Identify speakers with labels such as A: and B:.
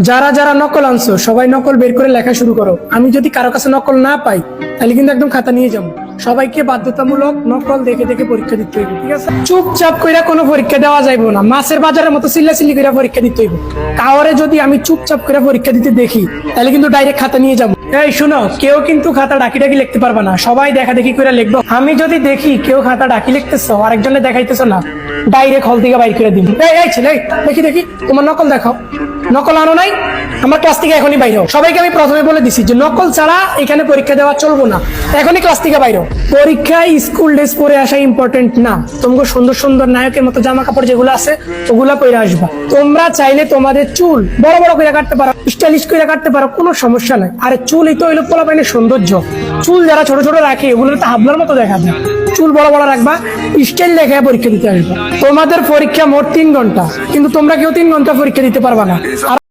A: যারা যারা নকল আনছো সবাই নকল বের করে লেখা শুরু করো। আমি যদি কারো কাছে নকল না পাই তাহলে কিন্তু একদম খাতা নিয়ে যাবো। সবাইকে বাধ্যতামূলক নকল দেখে দেখে পরীক্ষা দিতে হইব, ঠিক আছে? চুপচাপ কইরা কোনো পরীক্ষা দেওয়া যাইবো না, মাছের বাজারের মতো চিল্লাচিল্লি কইরা পরীক্ষা দিতে হইব। কাওয়ারে যদি আমি চুপচাপ করে পরীক্ষা দিতে দেখি তাহলে কিন্তু ডাইরেক্ট খাতা নিয়ে যাবো। এই শুনো, কেউ কিন্তু খাতা ডাকি ডাকি লিখতে পারবে না, সবাই দেখা দেখি করে লিখবো। আমি যদি দেখি কেউ খাতা ডাকি লিখতেছো আরেকজনে দেখাইতেছো না, ডাইরেক্ট হল থেকে বাইর করে দিন। এই ছেলে, দেখি দেখি তোমার নকল দেখাও। নকল আনো নাই? আমার ক্লাস থেকে এখনই বাইরে হও। সবাইকে আমি প্রথমে বলে দিছি যে নকল ছাড়া এখানে পরীক্ষা দেওয়া চলবো না, এখনই ক্লাস থেকে বাইরে হও। পরীক্ষায় স্কুল ড্রেস পরে আসা ইম্পর্টেন্ট না, তোমাকে সুন্দর সুন্দর নায়কের মতো জামা কাপড় যেগুলো আছে ওগুলা পরে আসবা। তোমরা চাইলে তোমাদের চুল বড় বড় করে কাটতে পারো, স্টাইলিশ করে কাটতে পারো, কোনো সমস্যা নাই। আরে চুল এই তো হইলো পোলাপাইনের সৌন্দর্য। চুল যারা ছোট ছোট রাখে ওগুলো তো হাবলার মতো দেখা যায়। চুল বড় বড় রাখবা, স্টাইল দেখে পরীক্ষা দিতে আসবা। তোমাদের পরীক্ষা মোট 3 ঘন্টা, কিন্তু তোমরা কেউ 3 ঘন্টা পরীক্ষা দিতে পারবা না।